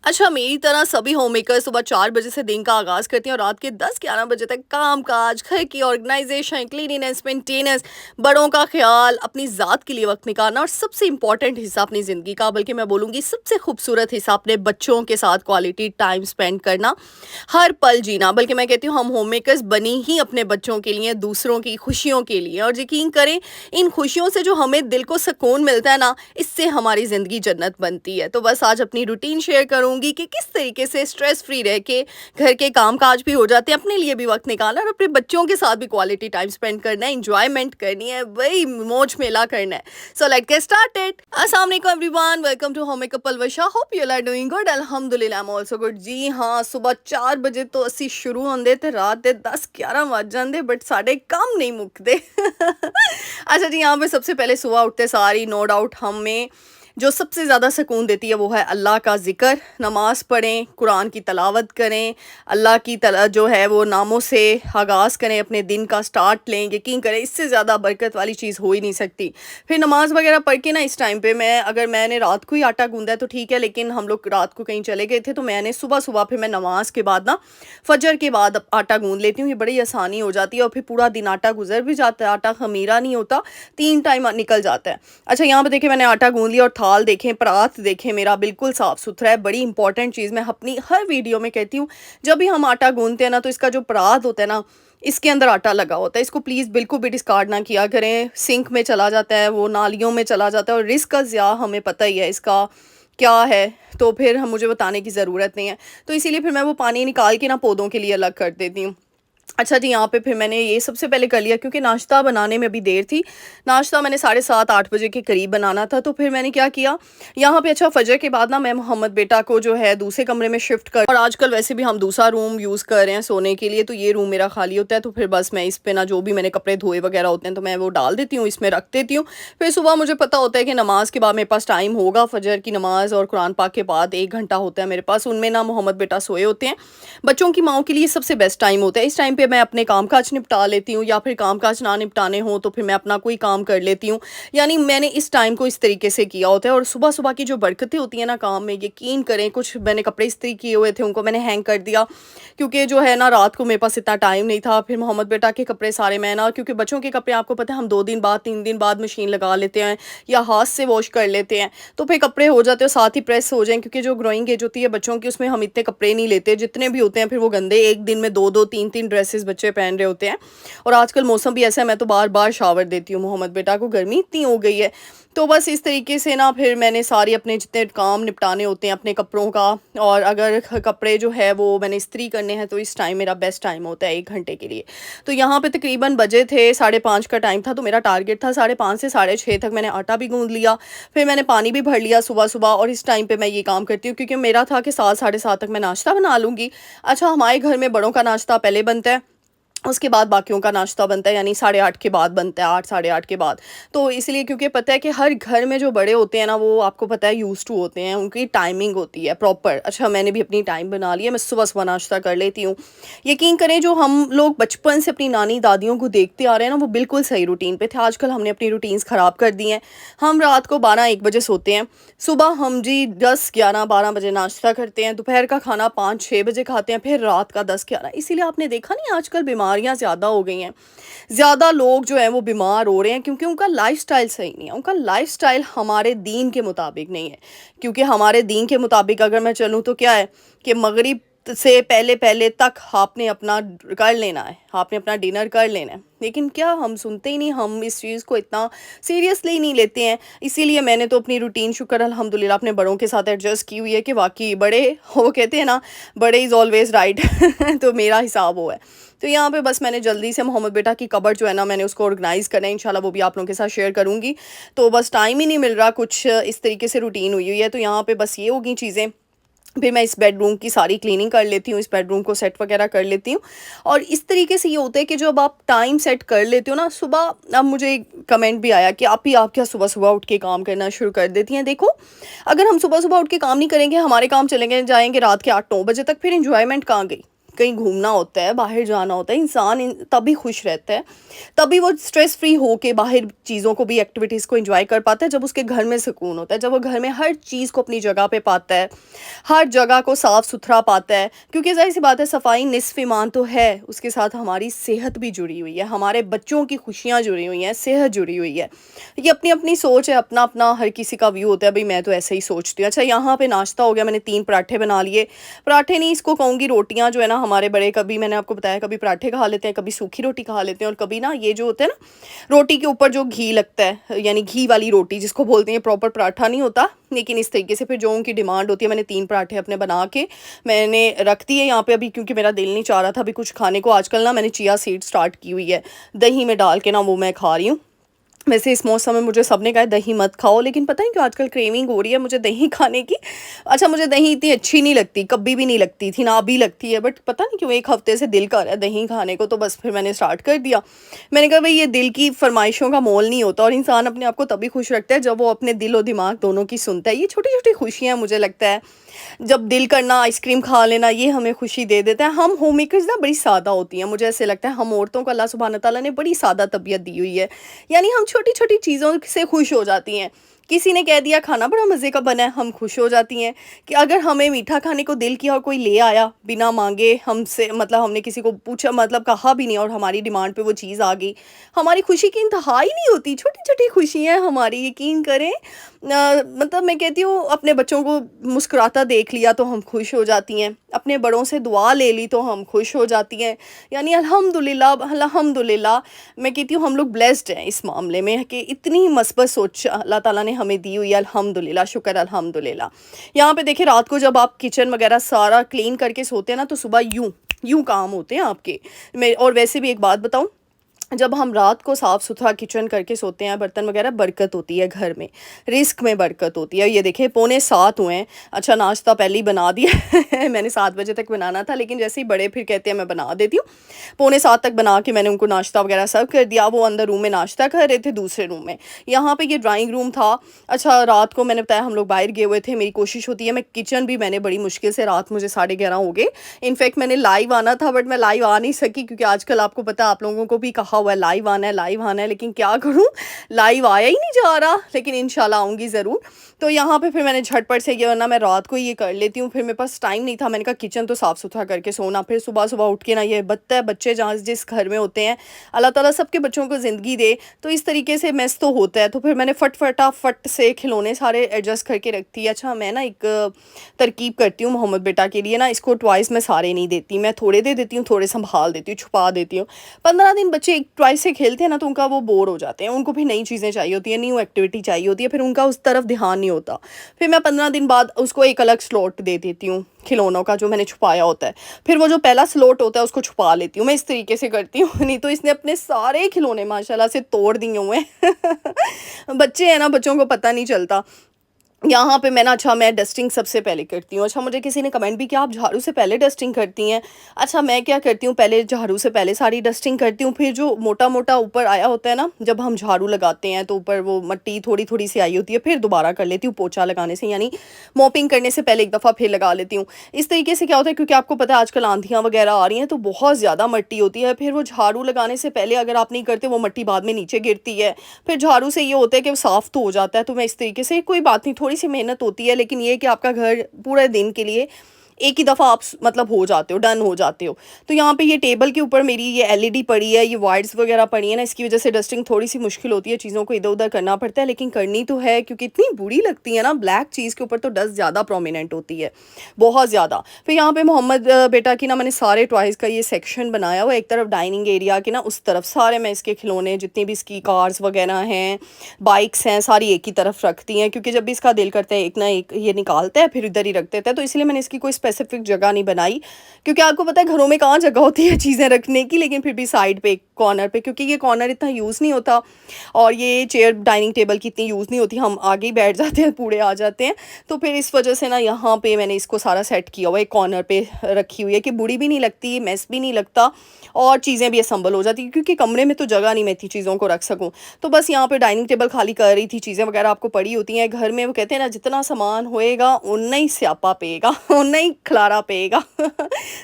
अच्छा, मेरी तरह सभी होममेकर सुबह 4 बजे से दिन का आगाज़ करती हैं और रात के 10-11 बजे तक काम-काज, घर की ऑर्गेनाइज़ेशन, क्लीनिनेस, मेंटेनेंस, बड़ों का ख़्याल, अपनी ज़ात के लिए वक़्त निकालना और सबसे इम्पोर्टेंट हिस्सा अपनी ज़िंदगी का, बल्कि मैं बोलूँगी सबसे खूबसूरत हिस्सा अपने बच्चों के साथ क्वालिटी टाइम स्पेंड करना, हर पल जीना। बल्कि मैं कहती हूँ हम होममेकर्स बनी ही अपने बच्चों के लिए, दूसरों की खुशियों के लिए, और यकीन करें इन खुशियों से जो हमें दिल को सुकून मिलता है ना, इससे हमारी ज़िंदगी जन्नत बनती है। तो बस आज अपनी रूटीन शेयर करूँगी कि किस तरीके से स्ट्रेस फ्री रह के घर के काम-काज भी हो जाते हैं, अपने लिए भी वक़्त निकालना और अपने बच्चों के साथ भी क्वालिटी टाइम स्पेंड करना है, एन्जॉयमेंट करनी है, वही मौज-मेला करना है। So let's get started. अस्सलाम वालेकुम everyone, welcome to home makeup Palwasha. Hope you are doing good. अल्हम्दुलिल्लाह आई एम आल्सो गुड। जी हाँ, सुबह 4 बजे तो ਅਸੀਂ शुरू होंदे ते रात दे 10-11 ਵੱਜ ਜਾਂਦੇ, बट साडे काम नहीं मुकदे। अच्छा जी, यहाँ पे सबसे पहले सुबह उठते सार ही नो डाउट हमें जो सबसे ज़्यादा सुकून देती है वो है अल्लाह का ज़िक्र। नमाज़ पढ़ें, कुरान की तलावत करें, अल्लाह की जो है वो नामों से आगाज़ करें, अपने दिन का स्टार्ट लें। यकीन करें इससे ज़्यादा बरकत वाली चीज़ हो ही नहीं सकती। फिर नमाज़ वगैरह पढ़ के ना इस टाइम पे अगर मैंने रात को ही आटा गूँधा है तो ठीक है, लेकिन हम लोग रात को कहीं चले गए थे तो मैंने सुबह-सुबह फिर मैं नमाज़ के बाद ना फजर के बाद आटा गूँध लेती हूँ। ये बड़ी आसानी हो जाती है और फिर पूरा दिन आटा गुज़र भी जाता है, आटा ख़मीरा नहीं होता, 3 टाइम निकल जाता है। अच्छा, यहाँ पे देखिए मैंने आटा गूँध लिया और थाल देखें, परात देखें, मेरा बिल्कुल साफ़-सुथरा है। बड़ी इंपॉर्टेंट चीज़ मैं अपनी हर वीडियो में कहती हूँ, जब भी हम आटा गूँधते हैं ना तो इसका जो परात होता है ना, इसके अंदर आटा लगा होता है। इसको प्लीज़ बिल्कुल भी डिस्कार्ड ना किया करें। सिंक में चला जाता है, वो नालियों में चला जाता है और रिस्क का ज़िया हमें पता ही है इसका क्या है, तो फिर हम मुझे बताने की ज़रूरत नहीं है। तो इसीलिए फिर मैं वो पानी निकाल के ना पौधों के लिए अलग कर देती हूँ। अच्छा जी, यहाँ पे फिर मैंने ये सबसे पहले कर लिया क्योंकि नाश्ता बनाने में अभी देर थी। नाश्ता मैंने 7:30-8 बजे के करीब बनाना था, तो फिर मैंने क्या किया, यहाँ पे अच्छा फ़जर के बाद ना मैं मोहम्मद बेटा को जो है दूसरे कमरे में शिफ्ट कर, और आजकल वैसे भी हम दूसरा रूम यूज़ कर रहे हैं सोने के लिए, तो ये रूम मेरा खाली होता है, तो फिर बस मैं इस पे ना जो भी मैंने कपड़े धोए वगैरह होते हैं तो मैं वो डाल देती हूँ, इसमें रख देती हूँ। फिर सुबह मुझे पता होता है कि नमाज़ के बाद मेरे पास टाइम होगा, फ़जर की नमाज़ और कुरान पाक के बाद 1 घंटा होता है मेरे पास, उनमें ना मोहम्मद बेटा सोए होते हैं। बच्चों की माँओं के लिए सबसे बेस्ट टाइम होता है। इस टाइम पे मैं अपने काम-काज निपटा लेती हूँ, या फिर काम-काज ना निपटाने हों तो फिर मैं अपना कोई काम कर लेती हूँ। यानी मैंने इस टाइम को इस तरीके से किया होता है, और सुबह-सुबह की जो बरकतें होती हैं ना काम में, यकीन करें कुछ मैंने कपड़े इस्त्री किए हुए थे उनको मैंने हैंग कर दिया, क्योंकि जो है ना रात को मेरे पास इतना टाइम नहीं था। फिर मोहम्मद बेटा के कपड़े सारे मैं ना, क्योंकि बच्चों के कपड़े आपको पता है हम 2 दिन बाद 3 दिन बाद मशीन लगा लेते हैं या हाथ से वॉश कर लेते हैं, तो फिर कपड़े हो जाते हैं साथ ही प्रेस हो जाएँ, क्योंकि जो ग्रोइंग एज होती है बच्चों की उसमें हम इतने कपड़े नहीं लेते, जितने भी होते हैं फिर वो गंदे, एक दिन में 2-2 3-3 ड्रेसेस बच्चे पहन रहे होते हैं। और आजकल मौसम भी ऐसा है, मैं तो बार-बार शावर देती हूँ मोहम्मद बेटा को, गर्मी इतनी हो गई है। तो बस इस तरीके से ना फिर मैंने सारे अपने जितने काम निपटाने होते हैं अपने कपड़ों का, और अगर कपड़े जो है वो मैंने इस्त्री करने हैं तो इस टाइम मेरा बेस्ट टाइम होता है 1 घंटे के लिए। तो यहाँ पे तकरीबन बजे थे 5:30 का टाइम था, तो मेरा टारगेट था 5:30 से 6:30 तक मैंने आटा भी गूँध लिया। फिर मैंने पानी भी भर लिया सुबह-सुबह, और इस टाइम पे मैं ये काम करती हूँ क्योंकि मेरा था कि 7 साढ़े 7 तक मैं नाश्ता बना लूँगी। अच्छा, हमारे घर में बड़ों का नाश्ता पहले बनता है, उसके बाद बाकियों का नाश्ता बनता है, यानी 8:30 के बाद बनता है, 8 साढ़े 8 के बाद। तो इसलिए क्योंकि पता है कि हर घर में जो बड़े होते हैं ना वो आपको पता है यूज़्ड टू होते हैं, उनकी टाइमिंग होती है प्रॉपर। अच्छा, मैंने भी अपनी टाइम बना लिया, मैं सुबह-सुबह नाश्ता कर लेती हूँ। यकीन करें जो हम लोग बचपन से अपनी नानी-दादियों को देखते आ रहे हैं ना वो बिल्कुल सही रूटीन पे थे। आजकल हमने अपनी रूटीन्स ख़राब कर दी हैं। हम रात को 12-1 बजे सोते हैं, सुबह हम जी 10-11-12 बजे नाश्ता करते हैं, दोपहर का खाना 5-6 बजे खाते हैं, फिर रात का 10-11। इसीलिए आपने देखा नहीं आजकल बीमारियाँ ज़्यादा हो गई हैं। ज़्यादा लोग जो हैं वो बीमार हो रहे हैं क्योंकि उनका लाइफ़स्टाइल सही नहीं है। उनका लाइफ़स्टाइल हमारे दीन के मुताबिक नहीं है। क्योंकि हमारे दीन के मुताबिक अगर मैं चलूँ तो क्या है कि मगरिब से पहले-पहले तक आपने अपना कर लेना है, आपने अपना डिनर कर लेना है। लेकिन क्या हम सुनते ही नहीं, हम इस चीज़ को इतना सीरियसली नहीं लेते हैं। इसीलिए मैंने तो अपनी रूटीन शुक्र अल्हम्दुलिल्लाह अपने बड़ों के साथ एडजस्ट की हुई है कि वाक़ई बड़े वो कहते हैं ना, बड़े इज़ ऑलवेज़ राइट। तो मेरा हिसाब वो है। तो यहाँ पे बस मैंने जल्दी से मोहम्मद बेटा की कबर्ड जो है ना मैंने उसको ऑर्गेनाइज़ करना है, इंशाल्लाह वो भी आप लोगों के साथ शेयर करूँगी। तो बस टाइम ही नहीं मिल रहा, कुछ इस तरीके से रूटीन हुई हुई है। तो यहाँ पे बस ये हो गई चीज़ें। फिर मैं इस बेडरूम की सारी क्लीनिंग कर लेती हूँ, इस बेडरूम को सेट वगैरह कर लेती हूँ। और इस तरीके से ये होता है कि जब आप टाइम सेट कर लेते हो ना सुबह, अब मुझे एक कमेंट भी आया कि आप क्या सुबह-सुबह उठ के काम करना शुरू कर देती हैं। देखो, अगर हम सुबह-सुबह उठ के काम नहीं करेंगे, हमारे काम चलेंगे जाएँगे रात के 8-9 बजे तक, फिर एन्जॉयमेंट कहाँ गई? कहीं घूमना होता है, बाहर जाना होता है, इंसान तभी खुश रहता है, तभी वो स्ट्रेस फ्री होके बाहर चीज़ों को भी, एक्टिविटीज़ को एंजॉय कर पाता है, जब उसके घर में सुकून होता है, जब वो घर में हर चीज़ को अपनी जगह पे पाता है, हर जगह को साफ़ सुथरा पाता है। क्योंकि ज़ाहिर सी बात है, सफाई निस्फ़ ईमान तो है, उसके साथ हमारी सेहत भी जुड़ी हुई है, हमारे बच्चों की खुशियाँ जुड़ी हुई हैं, सेहत जुड़ी हुई है। ये अपनी अपनी सोच है, अपना अपना हर किसी का व्यू होता है। भाई मैं तो ऐसे ही सोचती हूँ। अच्छा, यहाँ पे नाश्ता हो गया, मैंने 3 पराठे बना लिए। पराठे नहीं, इसको कहूँगी रोटियाँ जो है ना, हमारे बड़े कभी, मैंने आपको बताया, कभी पराठे खा लेते हैं, कभी सूखी रोटी खा लेते हैं, और कभी ना ये जो होता है ना, रोटी के ऊपर जो घी लगता है, यानी घी वाली रोटी जिसको बोलते हैं, प्रॉपर पराठा नहीं होता, लेकिन इस तरीके से फिर जो उनकी डिमांड होती है। मैंने 3 पराठे अपने बना के मैंने रख दिए यहाँ पे अभी, क्योंकि मेरा दिल नहीं चाह रहा था अभी कुछ खाने को। आजकल ना मैंने चिया सीड स्टार्ट की हुई है, दही में डाल के ना वो मैं खा रही हूँ। वैसे इस मौसम में मुझे सबने कहा है दही मत खाओ, लेकिन पता है क्यों आजकल क्रेविंग हो रही है मुझे दही खाने की। अच्छा, मुझे दही इतनी अच्छी नहीं लगती, कभी भी नहीं लगती थी ना, अभी लगती है, बट पता नहीं क्यों एक हफ्ते से दिल कर रहा है दही खाने को, तो बस फिर मैंने स्टार्ट कर दिया। मैंने कहा भाई ये दिल की फरमाइशों का मोल नहीं होता, और इंसान अपने आप को तभी खुश रखता है जब वो अपने दिल और दिमाग दोनों की सुनता है। ये छोटी छोटी खुशियाँ मुझे लगता है, जब दिल करना आइसक्रीम खा लेना, ये हमें खुशी दे देता है। हम होम मेकर्स ना बड़ी सादा होती हैं, मुझे ऐसे लगता है हम औरतों को अल्लाह सुब्हान तआला ने बड़ी सादा तबीयत दी हुई है, यानी हम छोटी छोटी चीज़ों से खुश हो जाती हैं। किसी ने कह दिया खाना बड़ा मज़े का बना है, हम खुश हो जाती हैं। कि अगर हमें मीठा खाने को दिल किया और कोई ले आया बिना मांगे हमसे, मतलब हमने किसी को पूछा, मतलब कहा भी नहीं, और हमारी डिमांड पे वो चीज़ आ गई, हमारी खुशी की इंतहा ही नहीं होती। छोटी छोटी खुशियाँ हमारी, यकीन करें, मतलब मैं कहती हूँ, अपने बच्चों को मुस्कुराता देख लिया तो हम खुश हो जाती हैं, अपने बड़ों से दुआ ले ली तो हम खुश हो जाती हैं। यानी अल्हम्दुलिल्लाह, अल्हम्दुलिल्लाह, मैं कहती हूँ हम लोग ब्लेस्ड हैं इस मामले में कि इतनी मस्बत सोच अल्लाह ताला ने हमें दी हुई है। अल्हम्दुलिल्लाह, शुक्र अल्हम्दुलिल्लाह। यहाँ पे देखिए, रात को जब आप किचन वगैरह सारा क्लीन करके सोते हैं ना, तो सुबह यूँ यूँ काम होते हैं आपके। मैं और वैसे भी एक बात बताऊँ, जब हम रात को साफ़ सुथरा किचन करके सोते हैं, बर्तन वगैरह, बरकत होती है घर में, रिस्क में बरकत होती है। ये देखिए 6:45 हुए हैं। अच्छा, नाश्ता पहले ही बना दिया है मैंने 7 बजे तक बनाना था, लेकिन जैसे ही बड़े फिर कहते हैं मैं बना देती हूँ, 6:45 तक बना के मैंने उनको नाश्ता वगैरह सर्व कर दिया। वो अंदर रूम में नाश्ता कर रहे थे, दूसरे रूम में। यहाँ पे ये ड्राइंग रूम था। अच्छा, रात को मैंने बताया हम लोग बाहर गए हुए थे, मेरी कोशिश होती है, मैं किचन भी मैंने बड़ी मुश्किल से, रात मुझे 11:30 हो गए। इनफैक्ट मैंने लाइव आना था, बट मैं लाइव आ नहीं सकी, क्योंकि आजकल आपको पता है, आप लोगों को भी कहा हुआ है लाइव आना है, लाइव आना है, लेकिन क्या करूं, लाइव आया ही नहीं जा रहा, लेकिन इंशाल्लाह आऊँगी ज़रूर। तो यहाँ पे फिर मैंने झटपट से ये, वरना मैं रात को ये कर लेती हूँ, फिर मेरे पास टाइम नहीं था। मैंने कहा किचन तो साफ़ सुथरा करके सोना, फिर सुबह सुबह उठ के ना, ये बच्चे जहाँ जिस घर में होते हैं, अल्लाह ताला सबके बच्चों को ज़िंदगी दे, तो इस तरीके से मेस तो होता है। तो फिर मैंने फटाफट से खिलौने सारे एडजस्ट करके रखती है। अच्छा, मैं ना एक तरकीब करती हूँ मोहम्मद बेटा के लिए ना, इसको टॉयज़ मैं सारे नहीं देती, मैं थोड़े दे देती हूँ, थोड़े संभाल देती हूँ, छुपा देती हूँ। 15 दिन बच्चे एक टॉय से खेलते हैं ना, तो उनका वो बोर हो जाते हैं, उनको भी नई चीज़ें चाहिए होती हैं, न्यू एक्टिविटी चाहिए होती है, फिर उनका उस तरफ ध्यान नहीं होता। फिर मैं 15 दिन बाद उसको एक अलग स्लॉट दे देती हूँ खिलौनों का, जो मैंने छुपाया होता है। फिर वो जो पहला स्लॉट होता है उसको छुपा लेती हूँ, मैं इस तरीके से करती हूँ। नहीं तो इसने अपने सारे खिलौने माशाल्लाह से तोड़ दिए हुए हैं बच्चे हैं ना, बच्चों को पता नहीं चलता। यहाँ पे मैं ना, अच्छा, मैं डस्टिंग सबसे पहले करती हूँ। अच्छा, मुझे किसी ने कमेंट भी किया आप झाड़ू से पहले डस्टिंग करती हैं। अच्छा, मैं क्या करती हूँ, पहले झाड़ू से पहले सारी डस्टिंग करती हूँ, फिर जो मोटा मोटा ऊपर आया होता है ना, जब हम झाड़ू लगाते हैं तो ऊपर वो मिट्टी थोड़ी थोड़ी सी आई होती है, फिर दोबारा कर लेती हूँ पोछा लगाने से, यानी मॉपिंग करने से पहले एक दफ़ा फिर लगा लेती हूँ। इस तरीके से क्या होता है, क्योंकि आपको पता है आजकल आंधियाँ वगैरह आ रही हैं, तो बहुत ज़्यादा मिट्टी होती है, फिर वो झाड़ू लगाने से पहले अगर आप नहीं करते, वो मिट्टी बाद में नीचे गिरती है। फिर झाड़ू से ये होता है कि वो साफ़ तो हो जाता है। तो मैं इस तरीके से, कोई बात नहीं, थोड़ी सी मेहनत होती है, लेकिन ये कि आपका घर पूरे दिन के लिए एक ही दफ़ा आप मतलब हो जाते हो, डन हो जाते हो। तो यहाँ पे ये टेबल के ऊपर मेरी ये एलईडी पड़ी है, ये वायर्स वगैरह पड़ी है ना, इसकी वजह से डस्टिंग थोड़ी सी मुश्किल होती है, चीज़ों को इधर उधर करना पड़ता है, लेकिन करनी तो है, क्योंकि इतनी बुरी लगती है ना, ब्लैक चीज़ के ऊपर तो डस्ट ज़्यादा प्रोमिनेंट होती है, बहुत ज़्यादा। फिर यहाँ पे मोहम्मद बेटा की ना, मैंने सारे टॉयज़ का ये सेक्शन बनाया हुआ, एक तरफ डाइनिंग एरिया के ना, उस तरफ सारे मैं इसके खिलौने, जितनी भी इसकी कार्स वगैरह हैं, बाइक्स हैं, सारी एक ही तरफ रखती हैं, क्योंकि जब भी इसका दिल करता है एक ना एक ये निकालता है, फिर इधर ही रख देता है। तो इसलिए मैंने इसकी कोई स्पेसिफिक जगह नहीं बनाई, क्योंकि आपको पता है घरों में कहाँ जगह होती है चीज़ें रखने की, लेकिन फिर भी साइड पे कॉर्नर पे, क्योंकि ये कॉर्नर इतना यूज़ नहीं होता, और ये चेयर डाइनिंग टेबल की इतनी यूज़ नहीं होती, हम आगे ही बैठ जाते हैं, पूरे आ जाते हैं। तो फिर इस वजह से ना यहाँ पे मैंने इसको सारा सेट किया हुआ है, एक कॉर्नर पे रखी हुई है, कि बुरी भी नहीं लगती, मेस भी नहीं लगता, और चीज़ें भी असम्बल हो जाती, क्योंकि कमरे में तो जगह नहीं मैं इतनी चीज़ों को रख सकूँ। तो बस यहाँ पे डाइनिंग टेबल खाली कर रही थी, चीज़ें वगैरह आपको पड़ी होती हैं घर में, वो कहते हैं ना, जितना सामान होएगा उतना ही स्यापा पेगा, उतना ही खलारा पेगा।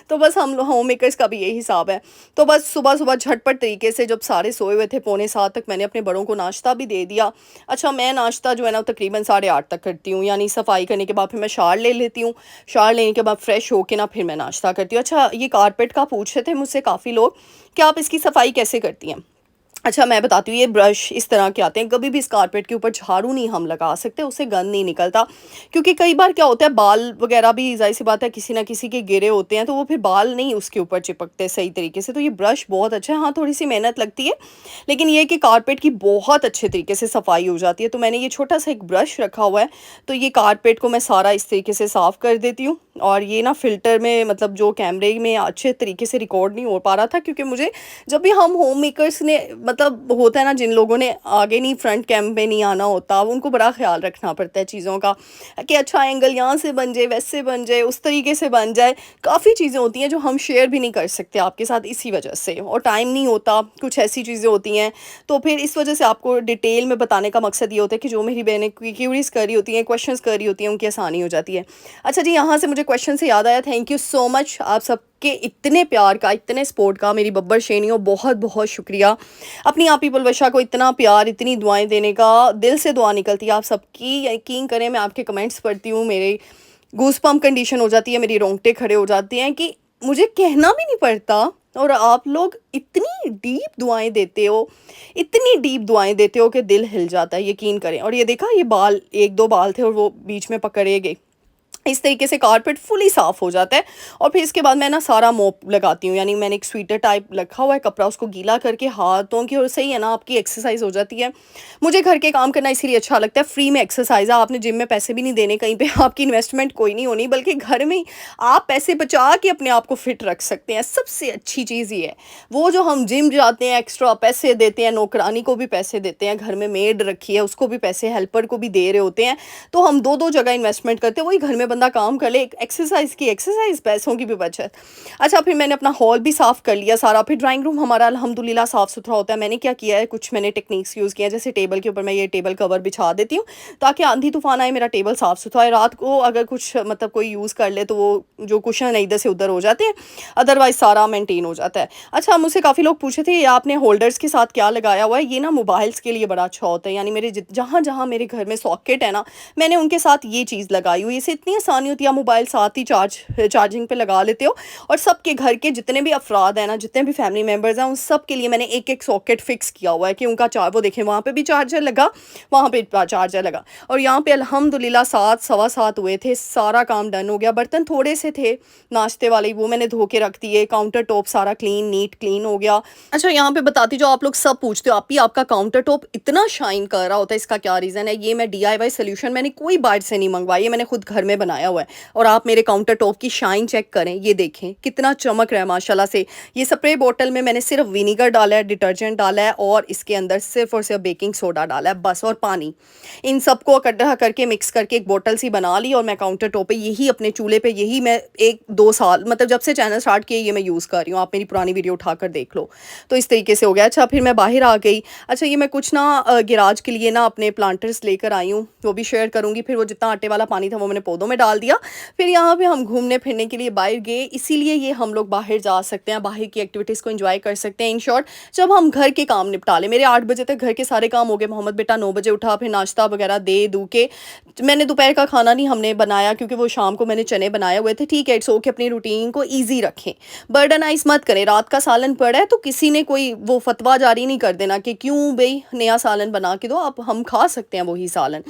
तो बस हम होम मेकर्स का भी यही हिसाब है। तो बस सुबह-सुबह झटपट तरीके से जब सारे सोए हुए थे, पौने 7 तक मैंने अपने बड़ों को नाश्ता भी दे दिया। अच्छा, मैं नाश्ता जो है ना तकरीबन साढ़े 8 तक करती हूँ, यानी सफाई करने के बाद फिर मैं शावर ले लेती हूँ। शावर लेने के बाद फ्रेश होके ना फिर मैं नाश्ता करती हूँ। अच्छा, ये कारपेट का पूछ रहे थे मुझसे काफ़ी लोग कि आप इसकी सफाई कैसे करती हैं? अच्छा, मैं बताती हूँ, ये ब्रश इस तरह के आते हैं, कभी भी इस कारपेट के ऊपर झाड़ू नहीं हम लगा सकते, उससे गंद नहीं निकलता। क्योंकि कई बार क्या होता है, बाल वगैरह भी ज़ाहिर-सी बात है किसी न किसी के गिरे होते हैं, तो वो फिर बाल नहीं उसके ऊपर चिपकते सही तरीके से। तो ये ब्रश बहुत अच्छा है, हाँ, थोड़ी-सी मेहनत लगती है, लेकिन ये है कि कारपेट की बहुत अच्छे तरीके से सफाई हो जाती है। तो मैंने ये छोटा-सा एक ब्रश रखा हुआ है, तो ये कारपेट को मैं सारा इस तरीके से साफ़ कर देती हूँ। और ये ना फ़िल्टर में, मतलब जो कैमरे में अच्छे तरीके से रिकॉर्ड नहीं हो पा रहा था, क्योंकि मुझे जब भी हम होम मेकर्स ने, मतलब होता है ना, जिन लोगों ने आगे नहीं फ्रंट कैम पे नहीं आना होता, उनको बड़ा ख़्याल रखना पड़ता है चीज़ों का कि अच्छा एंगल यहाँ से बन जाए, वैसे बन जाए, उस तरीके से बन जाए। काफ़ी चीज़ें होती हैं जो हम शेयर भी नहीं कर सकते आपके साथ इसी वजह से, और टाइम नहीं होता, कुछ ऐसी चीज़ें होती हैं। तो फिर इस वजह से आपको डिटेल में बताने का मकसद ये होता है कि जो मेरी बहनें क्यूरीज़ कर रही होती हैं, क्वेश्चंस कर रही होती हैं, उनकी आसानी हो जाती है। अच्छा जी, यहाँ से मुझे क्वेश्चन से याद आया, थैंक यू सो मच आप सबके इतने प्यार का, इतने सपोर्ट का, मेरी बब्बर शेनियों बहुत-बहुत शुक्रिया। अपनी आप ही बुलवशा को इतना प्यार, इतनी दुआएँ देने का, दिल से दुआ निकलती है आप सबकी। यकीन करें, मैं आपके कमेंट्स पढ़ती हूँ, मेरे गूज़बम्प कंडीशन हो जाती है, मेरी रोंगटे खड़े हो जाते हैं कि मुझे कहना भी नहीं पड़ता, और आप लोग इतनी डीप दुआएँ देते हो, इतनी डीप दुआएँ देते हो कि दिल हिल जाता है, यकीन करें। और ये देखा, ये बाल 1-2 बाल थे और वो बीच में पकड़े गए। इस तरीके से कारपेट फुली साफ़ हो जाता है। और फिर इसके बाद मैं ना सारा मोप लगाती हूँ, यानी मैंने एक स्वीटर टाइप रखा हुआ है कपड़ा, उसको गीला करके हाथों की, और सही है ना, आपकी एक्सरसाइज हो जाती है। मुझे घर के काम करना इसीलिए अच्छा लगता है, फ्री में एक्सरसाइज है, आपने जिम में पैसे भी नहीं देने, कहीं पे आपकी इन्वेस्टमेंट कोई नहीं होनी, बल्कि घर में ही आप पैसे बचा के अपने आप को फिट रख सकते हैं। सबसे अच्छी चीज़ ये है। वो जो हम जिम जाते हैं, एक्स्ट्रा पैसे देते हैं, नौकरानी को भी पैसे देते हैं, घर में मेड रखी है उसको भी पैसे, हेल्पर को भी दे रहे होते हैं, तो हम 2-2 जगह इन्वेस्टमेंट करते हैं, वही घर में बंदा काम कर ले, एक एक्सरसाइज की एक्सरसाइज, पैसों की भी बचत। अच्छा, फिर मैंने अपना हॉल भी साफ़ कर लिया सारा। फिर ड्राइंग रूम हमारा अल्हम्दुलिल्लाह साफ़-सुथरा होता है। मैंने क्या किया है, कुछ मैंने टेक्निक्स यूज़ किया है, जैसे टेबल के ऊपर मैं ये टेबल कवर बिछा देती हूँ, ताकि आंधी-तूफ़ान आए, मेरा टेबल साफ़-सुथरा है। रात को अगर कुछ, मतलब कोई यूज़ कर ले, तो वो जो कुशन है इधर से उधर हो जाते हैं, अदरवाइज़ सारा मेंटेन हो जाता है। अच्छा, मुझसे काफ़ी लोग पूछे थे, ये आपने होल्डर्स के साथ क्या लगाया हुआ है? ये ना मोबाइल्स के लिए बड़ा अच्छा होता है, यानी मेरे जहाँ-जहाँ मेरे घर में सॉकेट है ना, मैंने उनके साथ ये चीज़ लगाई हुई है। इससे इतनी आसानी होती है, आप मोबाइल साथ ही चार्जिंग पे लगा लेते हो, और सबके घर के जितने भी अफराद हैं ना, जितने भी फैमिली मेंबर्स हैं, उन सब के लिए मैंने एक-एक सॉकेट फिक्स किया हुआ है कि उनका वो देखें, वहाँ पे भी चार्जर लगा, वहाँ पे चार्जर लगा, और यहाँ पे अल्हम्दुलिल्लाह 7 सवा 7 हुए थे, सारा काम डन हो गया। बर्तन थोड़े से थे नाश्ते वाले, वो मैंने धो के रख दिए, काउंटर टॉप सारा नीट क्लीन हो गया। अच्छा, यहाँ पे बताती, जो आप लोग सब पूछते हो, आप ही आपका काउंटर टॉप इतना शाइन कर रहा होता है, इसका क्या रीज़न है? ये मैं DIY सॉल्यूशन, मैंने कोई बाहर से नहीं मंगवाई है, मैंने खुद घर में बनाया हुआ है। और आप मेरे काउंटर टॉप की शाइन चेक करें, ये देखें कितना चमक रहा है माशाल्लाह से। ये स्प्रे बॉटल में मैंने सिर्फ विनीगर डाला है, डिटर्जेंट डाला है, और इसके अंदर सिर्फ और सिर्फ बेकिंग सोडा डाला है बस, और पानी। इन सबको इकट्ठा करके मिक्स करके एक बॉटल सी बना ली, और मैं काउंटर टॉप पे यही, अपने चूल्हे पे यही मैं 1-2 साल, मतलब जब से चैनल स्टार्ट किया, ये मैं यूज़ कर रही हूँ। आप मेरी पुरानी वीडियो उठाकर देख लो। तो इस तरीके से हो गया। अच्छा, फिर मैं बाहर आ गई। अच्छा, ये मैं कुछ ना गिराज के लिए ना अपने प्लांटर्स लेकर आई हूँ, वो भी शेयर करूँगी। फिर वो जितना आटे वाला पानी था, वो मैंने पौधों में डाल दिया। फिर यहाँ पे हम घूमने फिरने के लिए बाहर गए, इसीलिए ये हम लोग बाहर जा सकते हैं, बाहर की एक्टिविटीज़ को एंजॉय कर सकते हैं। इन शॉर्ट, जब हम घर के काम निपटा लें, मेरे 8 बजे तक घर के सारे काम हो गए, मोहम्मद बेटा 9 बजे उठा, फिर नाश्ता वगैरह दे दू के, मैंने दोपहर का खाना नहीं हमने बनाया, क्योंकि वो शाम को मैंने चने बनाए हुए थे। ठीक है, इट्स ओके, अपनी रूटीन को ईजी रखें, बर्डनाइज मत करें। रात का सालन पड़ा है, तो किसी ने कोई वो फतवा जारी नहीं कर देना कि क्यों भाई नया सालन बना के दो, आप, हम खा सकते हैं वही सालन।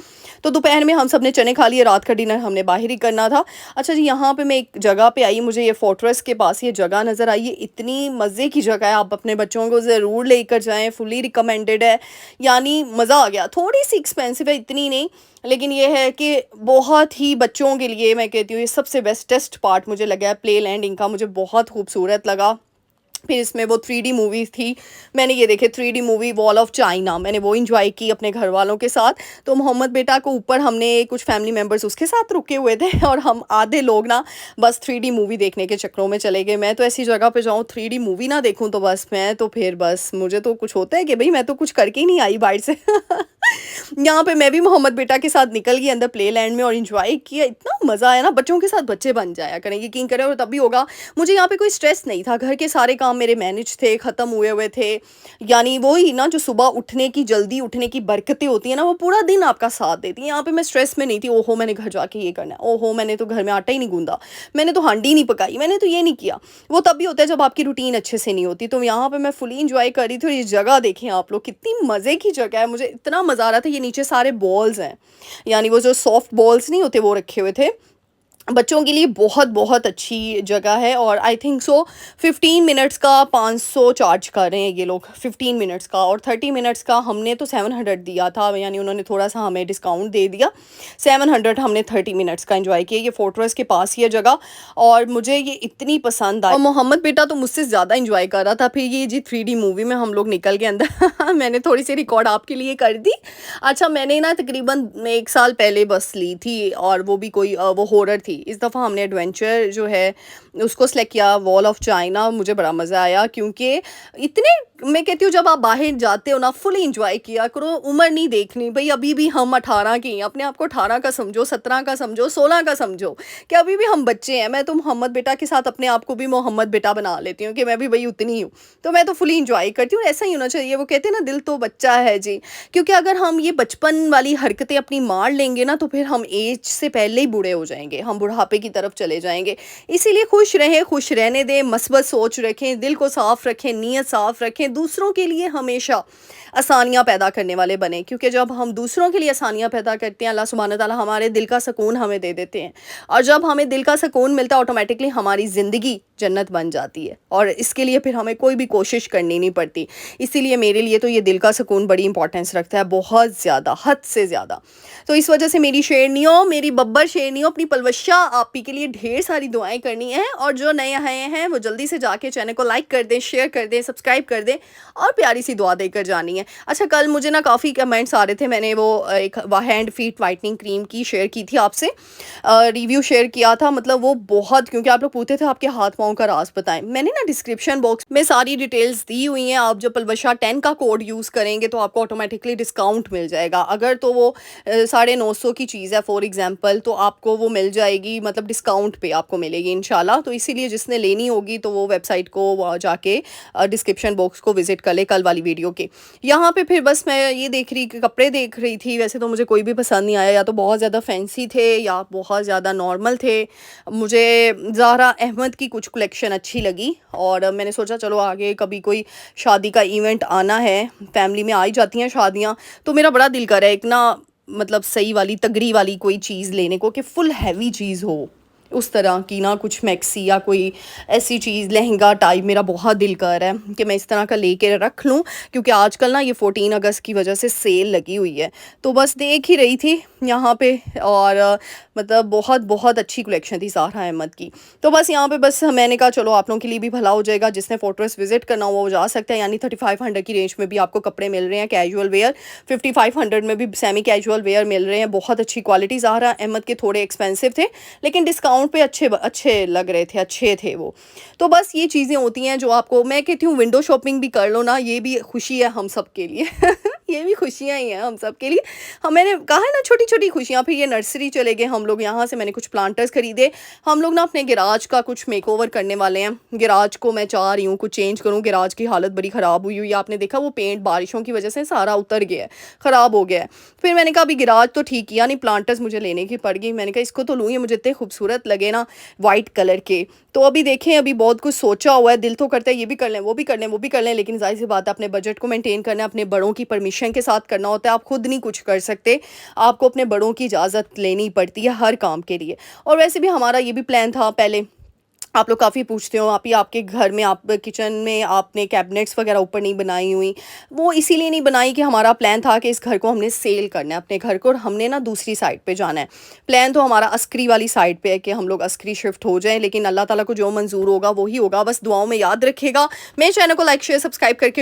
तो दोपहर में हम सब ने चने खा लिए, रात का डिनर हमने बाहर ही करना था। अच्छा जी, यहाँ पे मैं एक जगह पे आई, मुझे ये फोर्ट्रेस के पास ये जगह नज़र आई, ये इतनी मज़े की जगह है, आप अपने बच्चों को ज़रूर लेकर जाएं, फुली रिकमेंडेड है, यानी मज़ा आ गया। थोड़ी सी एक्सपेंसिव है, इतनी नहीं, लेकिन ये है कि बहुत ही बच्चों के लिए मैं कहती हूँ ये सबसे बेस्टेस्ट पार्ट मुझे लगा है। प्ले लैंड इनका मुझे बहुत खूबसूरत लगा। फिर इसमें वो 3D मूवीज़ थी, मैंने ये देखे 3D movie wall of China, मैंने वो एन्जॉय की अपने घर वालों के साथ। तो मोहम्मद बेटा को ऊपर हमने कुछ फैमिली मेंबर्स उसके साथ रुके हुए थे और हम आधे लोग ना बस 3D मूवी देखने के चक्करों में चले गए। मैं तो ऐसी जगह पे जाऊँ 3D मूवी ना देखूँ तो बस मैं तो फिर बस मुझे तो कुछ होता है कि भई मैं तो कुछ करके ही नहीं आई बाहर से। यहाँ पे मैं भी मोहम्मद बेटा के साथ निकल गई अंदर प्ले लैंड में और एन्जॉय किया, इतना मज़ा आया ना, बच्चों के साथ बच्चे बन जाया करें, यकीन करें, और तभी होगा। मुझे यहाँ पे कोई स्ट्रेस नहीं था, घर के सारे काम मेरे मैनेज थे, ख़त्म हुए हुए थे। यानी वही ना जो सुबह उठने की, जल्दी उठने की बरकतें होती हैं ना, वो पूरा दिन आपका साथ देती हैं। यहाँ पे मैं स्ट्रेस में नहीं थी, ओहो मैंने घर जाके ये करना है, ओहो मैंने तो घर में आटा ही नहीं गूँधा, मैंने तो हांडी नहीं पकाई, मैंने तो ये नहीं किया। वो तब भी होता है जब आपकी रूटीन अच्छे से नहीं होती। तो यहाँ पे मैं फुली एन्जॉय कर रही थी और ये जगह देखें आप लोग, कितनी मज़े की जगह है, मुझे इतना मज़ा आ रहा था। ये नीचे सारे बॉल्स हैं, यानी वो जो सॉफ्ट बॉल्स नहीं होते वो रखे हुए थे। बच्चों के लिए बहुत बहुत अच्छी जगह है और आई थिंक सो 15 मिनट्स का 500 चार्ज कर रहे हैं ये लोग, 15 मिनट्स का, और 30 मिनट्स का हमने तो 700 दिया था, यानी उन्होंने थोड़ा सा हमें डिस्काउंट दे दिया। 700 हमने 30 मिनट्स का एंजॉय किया। ये फोर्ट्रेस के पास ही है जगह और मुझे ये इतनी पसंद आई। और मोहम्मद बेटा तो मुझसे ज़्यादा इंजॉय कर रहा था। फिर ये जी 3D मूवी में हम लोग निकल गए अंदर। मैंने थोड़ी सी रिकॉर्ड आपके लिए कर दी। अच्छा, मैंने ना तकरीबन 1 साल पहले बस ली थी और वो भी कोई वो हॉरर थी। इस दफ़ा हमने एडवेंचर जो है उसको सेलेक्ट किया, वॉल ऑफ चाइना। मुझे बड़ा मज़ा आया क्योंकि इतने, मैं कहती हूँ जब आप बाहर जाते हो ना फुल इंजॉय किया करो। उम्र नहीं देखनी भाई, अभी भी हम 18 की हैं, अपने आप को 18 का समझो, 17 का समझो, 16 का समझो कि अभी भी हम बच्चे हैं। मैं तो मोहम्मद बेटा के साथ अपने आप को भी मोहम्मद बेटा बना लेती हूँ कि मैं भी भाई उतनी हूँ। तो मैं तो फुली इंजॉय करती हूँ। ऐसा ही होना चाहिए। वो कहते हैं ना दिल तो बच्चा है जी, क्योंकि अगर हम ये बचपन वाली हरकतें अपनी मार लेंगे ना तो फिर हम एज से पहले ही बूढ़े हो जाएंगे, हम बुढ़ापे की तरफ चले जाएंगे। इसीलिए खुश रहें, खुश रहने दें, मस्बत सोच रखें, दिल को साफ रखें, नीयत साफ रखें, दूसरों के लिए हमेशा आसानियाँ पैदा करने वाले बने, क्योंकि जब हम दूसरों के लिए आसानियाँ पैदा करते हैं अल्लाह सुब्हानहू तआला हमारे दिल का सुकून हमें दे देते हैं, और जब हमें दिल का सुकून मिलता है ऑटोमेटिकली हमारी ज़िंदगी जन्नत बन जाती है, और इसके लिए फिर हमें कोई भी कोशिश करनी नहीं पड़ती। इसीलिए मेरे लिए तो ये दिल का सुकून बड़ी इंपॉर्टेंस रखता है, बहुत ज़्यादा, हद से ज़्यादा। तो इस वजह से मेरी शेरनियों, मेरी बब्बर शेरनियों, अपनी पलवशा आप ही के लिए ढेर सारी दुआएं करनी है। और जो नए आए हैं वो जल्दी से जाके चैनल को लाइक कर दें, शेयर कर दें, सब्सक्राइब कर दें और प्यारी सी दुआ देकर जानी है। अच्छा, कल मुझे ना काफ़ी कमेंट्स आ रहे थे, मैंने वो एक हैंड फीट वाइटनिंग क्रीम की शेयर की थी आपसे, रिव्यू शेयर किया था। मतलब वो बहुत, क्योंकि आप लोग पूछते थे आपके हाथ पाँव का राज बताएं, मैंने ना डिस्क्रिप्शन बॉक्स में सारी डिटेल्स दी हुई हैं। आप जब पलवशा 10 का कोड यूज़ करेंगे तो आपको ऑटोमेटिकली डिस्काउंट मिल जाएगा। अगर तो वो 950 की चीज़ है फॉर एग्जांपल, तो आपको वो मिल जाएगी, मतलब डिस्काउंट पे आपको मिलेगी इंशाल्लाह। तो इसीलिए जिसने लेनी होगी तो वो वेबसाइट को जाके डिस्क्रिप्शन बॉक्स को विजिट कर ले कल वाली वीडियो के। यहाँ पे फिर बस मैं ये देख रही, कपड़े देख रही थी। वैसे तो मुझे कोई भी पसंद नहीं आया, या तो बहुत ज़्यादा फैंसी थे या बहुत ज़्यादा नॉर्मल थे। मुझे ज़ाहरा अहमद की कुछ कलेक्शन अच्छी लगी और मैंने सोचा चलो आगे कभी कोई शादी का इवेंट आना है, फैमिली में आ ही जाती हैं शादियाँ, तो मेरा बड़ा दिल कर रहा है एक ना, मतलब सही वाली तगड़ी वाली कोई चीज़ लेने को, कि फुल हैवी चीज़ हो उस तरह की ना, कुछ मैक्सी या कोई ऐसी चीज़, लहंगा टाइप। मेरा बहुत दिल कर रहा है कि मैं इस तरह का लेके रख लूँ, क्योंकि आजकल ना ये 14 अगस्त की वजह से सेल लगी हुई है। तो बस देख ही रही थी यहाँ पे, और मतलब बहुत बहुत अच्छी कलेक्शन थी ज़ाहरा अहमद की। तो बस यहाँ पे बस मैंने कहा चलो आप लोगों के लिए भी भला हो जाएगा, जिसने फोर्ट्रेस विजिट करना हो वो जा सकता है। यानी 3500 की रेंज में भी आपको कपड़े मिल रहे हैं कैजुअल वेयर, 5500 में भी सेमी कैजुअल वेयर मिल रहे हैं, बहुत अच्छी क्वालिटी। ज़ाहरा अहमद के थोड़े एक्सपेंसिव थे लेकिन डिस्काउंट पे अच्छे लग रहे थे, अच्छे थे वो। तो बस ये चीज़ें होती हैं जो आपको, मैं कहती हूँ विंडो शॉपिंग भी कर लो ना, ये भी खुशी है हम सब के लिए। ये भी खुशियाँ ही हैं हम सब के लिए। हम, मैंने कहा है ना छोटी छोटी खुशियाँ। फिर ये नर्सरी चले गए हम लोग, यहाँ से मैंने कुछ प्लांटर्स खरीदे। हम लोग ना अपने गैराज का कुछ मेकओवर करने वाले हैं। गैराज को मैं चाह रही हूँ कुछ चेंज करूँ, गैराज की हालत बड़ी ख़राब हुई है। आपने देखा वो पेंट बारिशों की वजह से सारा उतर गया है, ख़राब हो गया है। फिर मैंने कहा अभी गैराज तो ठीक किया नहीं, प्लांटर्स मुझे लेने की पड़ गई। मैंने कहा इसको तो लूँ, ये मुझे इतने खूबसूरत लगे ना वाइट कलर के। तो अभी देखें, अभी बहुत कुछ सोचा हुआ है, दिल तो करता है ये भी कर लें, वो भी कर लें, वो भी कर लें, लेकिन जाहिर सी बात है अपने बजट को मेंटेन करना है, अपने बड़ों की परमिशन के साथ करना होता है। आप खुद नहीं कुछ कर सकते, आपको अपने बड़ों की इजाज़त लेनी पड़ती है हर काम के लिए। और वैसे भी हमारा ये भी प्लान था पहले आप लोग काफ़ी पूछते हो आप ही आपके घर में आप किचन में आपने कैबिनेट्स वगैरह ऊपर नहीं बनाई हुई। वो इसीलिए नहीं बनाई कि हमारा प्लान था कि इस घर को हमने सेल करना है अपने घर को और हमने ना दूसरी साइड पे जाना है। प्लान तो हमारा अस्करी वाली साइड पे है कि हम लोग अस्करी शिफ्ट हो जाएँ, लेकिन अल्लाह ताला को जो मंज़ूर होगा वो ही होगा। बस दुआओं में याद रखिएगा। मेरे चैनल को लाइक, शेयर, सब्सक्राइब करके